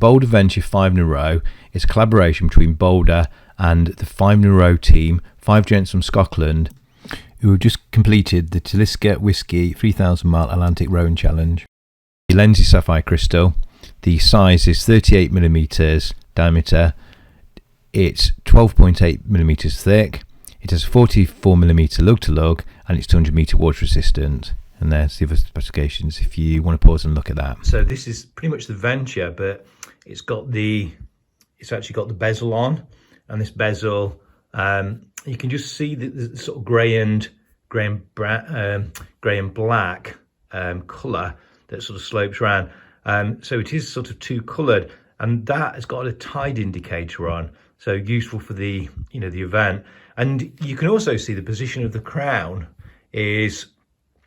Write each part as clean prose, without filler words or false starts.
BOLDR Venture 5 in a row is a collaboration between BOLDR and the 5 in a row team, 5 gents from Scotland, who have just completed the Talisker Whiskey 3000 mile Atlantic Rowing Challenge. The lens is sapphire crystal. The size is 38mm diameter. It's 12.8mm thick. It has 44mm lug to lug, and it's 200m water resistant. And there's the other specifications if you want to pause and look at that. So this is pretty much the Venture, but it's actually got the bezel on, and this bezel, you can just see the sort of grey and black colour that sort of slopes around. So it is sort of two coloured, and that has got a tide indicator on, so useful for the the event. And you can also see the position of the crown is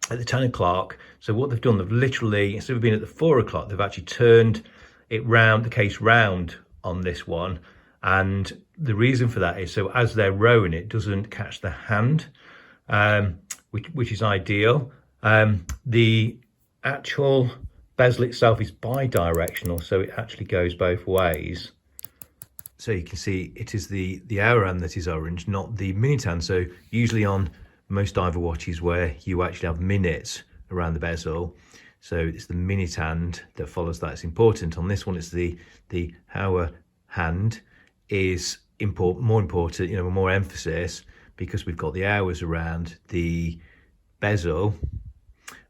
at the 10 o'clock. So what they've done, they've literally, instead of being at the 4 o'clock, they've actually turned it round, the case round on this one. And the reason for that is so as they're rowing, it doesn't catch the hand, which is ideal. The actual bezel itself is bi-directional, so it actually goes both ways. So you can see it is the hour hand that is orange, not the minute hand. So usually on most diver watches where you actually have minutes around the bezel, so it's the minute hand that follows that. It's important. On this one, it's the hour hand is more important, more emphasis, because we've got the hours around the bezel,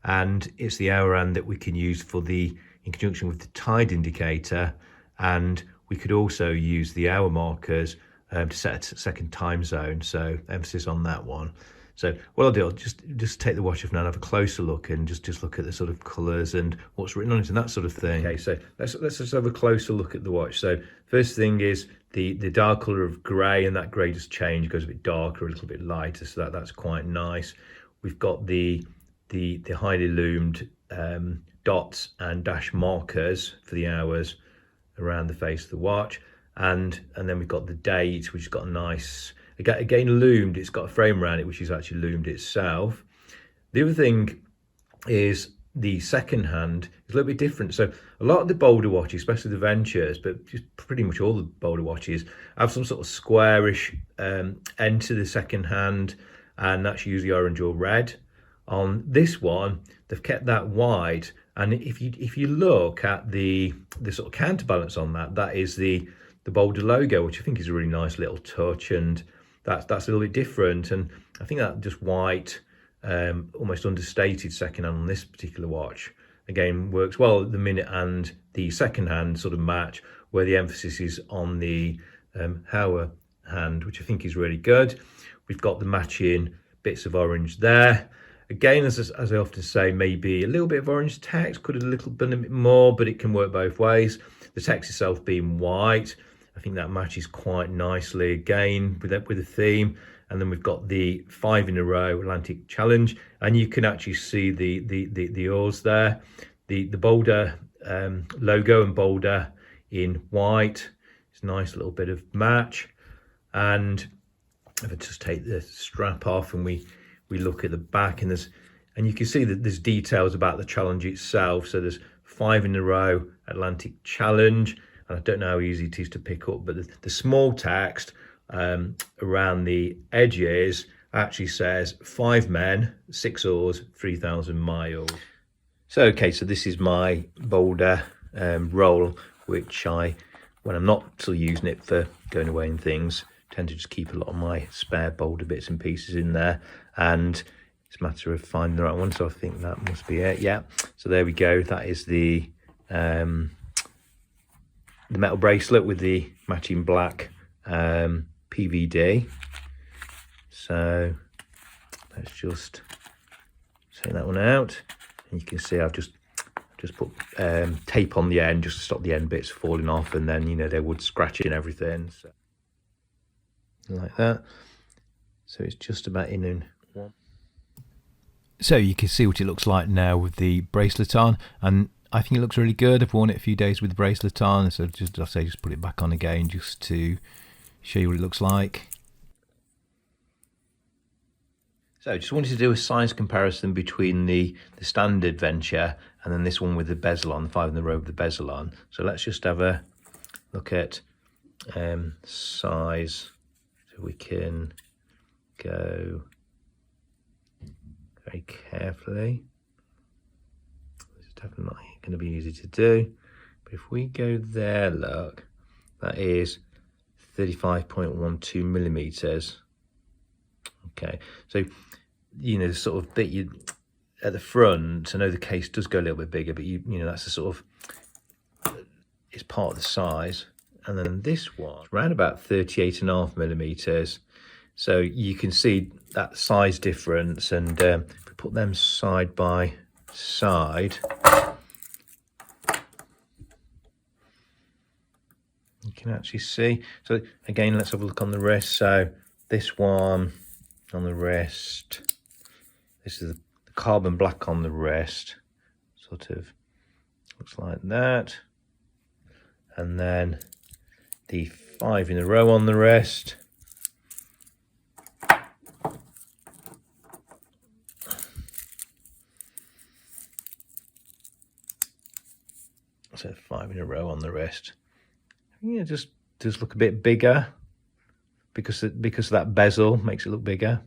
and it's the hour hand that we can use in conjunction with the tide indicator, and we could also use the hour markers to set a second time zone. So emphasis on that one. So what I'll do, I'll just take the watch off now and have a closer look, and just look at the sort of colours and what's written on it and that sort of thing. Okay, so let's just have a closer look at the watch. So first thing is the dark colour of grey, and that grey just change, goes a bit darker, a little bit lighter, so that's quite nice. We've got the highly loomed dots and dash markers for the hours around the face of the watch, and then we've got the date, which has got a nice, again loomed, it's got a frame around it which is actually loomed itself. The other thing is the second hand is a little bit different. So a lot of the BOLDR watches, especially the Ventures, but just pretty much all the BOLDR watches, have some sort of squarish end to the second hand, and that's usually orange or red. On this one, they've kept that wide, and if you look at the sort of counterbalance on that is the BOLDR logo, which I think is a really nice little touch, and that's a little bit different. And I think that just white, almost understated second hand on this particular watch, again, works well. The minute and the second hand sort of match, where the emphasis is on the hour hand, which I think is really good. We've got the matching bits of orange there. Again, as I often say, maybe a little bit of orange text, could have a bit more, but it can work both ways. The text itself being white, I think that matches quite nicely again with the theme. And then we've got the 5 in a row Atlantic Challenge, and you can actually see the oars there, the BOLDR logo and BOLDR in white. It's a nice little bit of match. And if I just take the strap off and we look at the back, and you can see that there's details about the challenge itself. So there's 5 in a row Atlantic Challenge, and I don't know how easy it is to pick up, but the small text around the edges actually says 5 men, 6 oars, 3,000 miles. So okay, so this is my BOLDR roll, which when I'm not still using it for going away and things, tend to just keep a lot of my spare BOLDR bits and pieces in there, and it's a matter of finding the right one. So I think that must be it. Yeah, so there we go. That is the metal bracelet with the matching black PVD. So let's just take that one out, and you can see I've just put tape on the end just to stop the end bits falling off, and then they would scratch it and everything, so like that. So it's just about in and one. So you can see what it looks like now with the bracelet on, and I think it looks really good. I've worn it a few days with the bracelet on, so just put it back on again just to show you what it looks like. So just wanted to do a size comparison between the standard Venture and then this one with the bezel on, the 5 in a row with the bezel on. So let's just have a look at size, so we can go very carefully. It's definitely going to be easy to do, but if we go there, look, that is 35.12 millimeters. Okay, so you know, the sort of bit you at the front, I know the case does go a little bit bigger, but you know, that's the sort of, it's part of the size. And then this one, around about 38.5 millimeters. So you can see that size difference, and if we put them side by side, you can actually see. So again, let's have a look on the wrist. So this one on the wrist, this is the carbon black on the wrist, sort of looks like that. And then the 5 in a row on the wrist. So 5 in a row on the wrist. Yeah, just does look a bit bigger because that bezel makes it look bigger.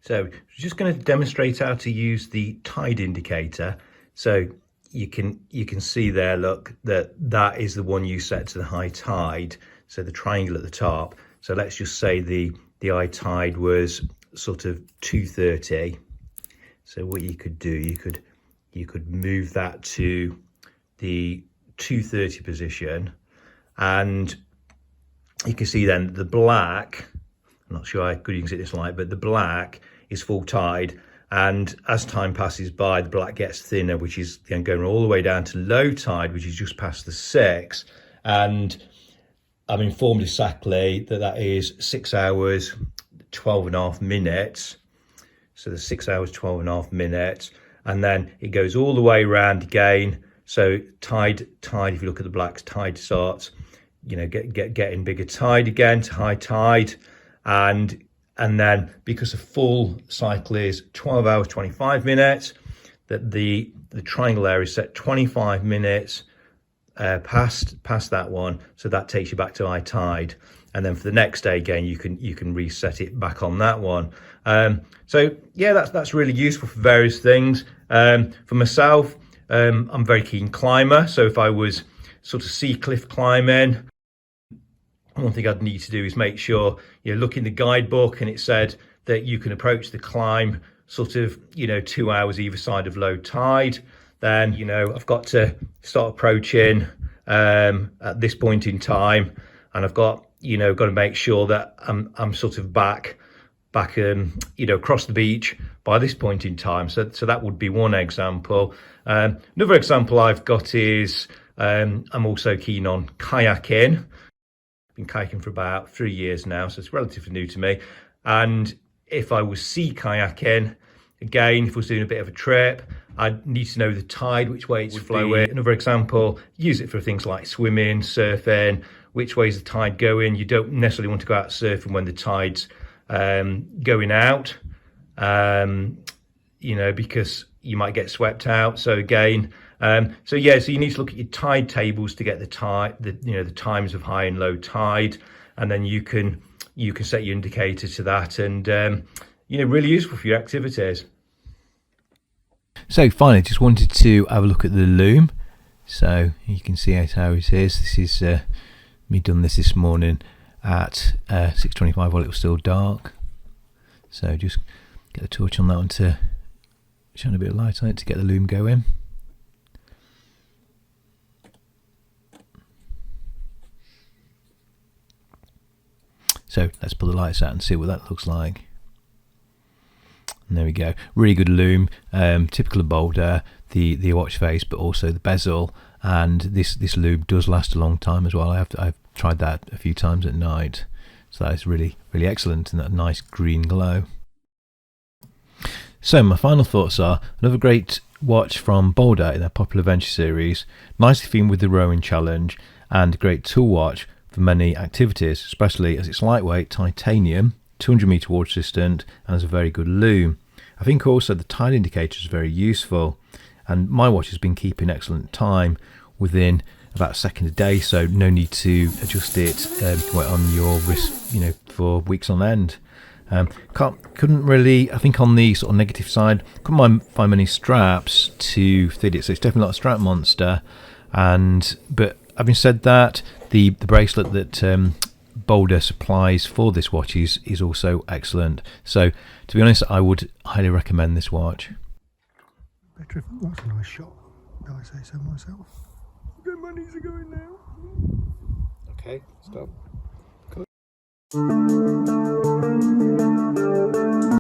So just going to demonstrate how to use the tide indicator. So you can see there, look, that is the one you set to the high tide, so the triangle at the top. So let's just say the high tide was sort of 2:30. So what you could do, you could move that to the 2:30 position, and you can see then the black, I'm not sure how good you can see this light, but the black is full tide, and as time passes by, the black gets thinner, which is then going all the way down to low tide, which is just past the 6. And I'm informed exactly that is 6 hours 12.5 minutes. So the 6 hours 12.5 minutes, and then it goes all the way around again. So tide, if you look at the blacks, tide starts, you know, getting bigger tide again to high tide, and then because a full cycle is 12 hours 25 minutes, that the triangle there is set 25 minutes past that one, so that takes you back to high tide. And then for the next day again, you can reset it back on that one. So yeah, that's really useful for various things. For myself, I'm a very keen climber, so if I was sort of sea cliff climbing, one thing I'd need to do is make sure, you know, look in the guidebook and it said that you can approach the climb sort of, you know, 2 hours either side of low tide. Then, you know, I've got to start approaching at this point in time, and I've got to make sure that I'm sort of back you know, across the beach by this point in time. So that would be one example. Another example I've got is I'm also keen on kayaking. Been kayaking for about 3 years now, so it's relatively new to me. And if I was sea kayaking, again, if I was doing a bit of a trip, I'd need to know the tide, which way it's flowing. Another example, use it for things like swimming, surfing. Which way is the tide going? You don't necessarily want to go out surfing when the tide's going out, you know, because you might get swept out. So again, so you need to look at your tide tables to get the times of high and low tide, and then you can set your indicator to that, and you know, really useful for your activities. So finally, just wanted to have a look at the Lume. So you can see how it is. This is me done this morning at 6:25 while it was still dark. So just get the torch on that one to shine a bit of light on it to get the Lume going. So let's pull the lights out and see what that looks like. And there we go, really good Lume, typical of BOLDR, the watch face, but also the bezel, and this Lume does last a long time as well. I've tried that a few times at night, so that is really excellent, and that nice green glow. So my final thoughts are, another great watch from BOLDR in their popular Venture series, nicely themed with the rowing challenge, and a great tool watch for many activities, especially as it's lightweight, titanium, 200 meter water resistant, and has a very good Lume. I think also the tide indicator is very useful, and my watch has been keeping excellent time within about a second a day, so no need to adjust it. You can wait on your wrist, you know, for weeks on end. Couldn't really, I think on the sort of negative side, couldn't find many straps to fit it, so it's definitely not a strap monster. But having said that, the bracelet that BOLDR supplies for this watch is also excellent. So to be honest, I would highly recommend this watch. Better if that's a nice shot. Do I say so myself? The money's going now. Okay, stop. Cool.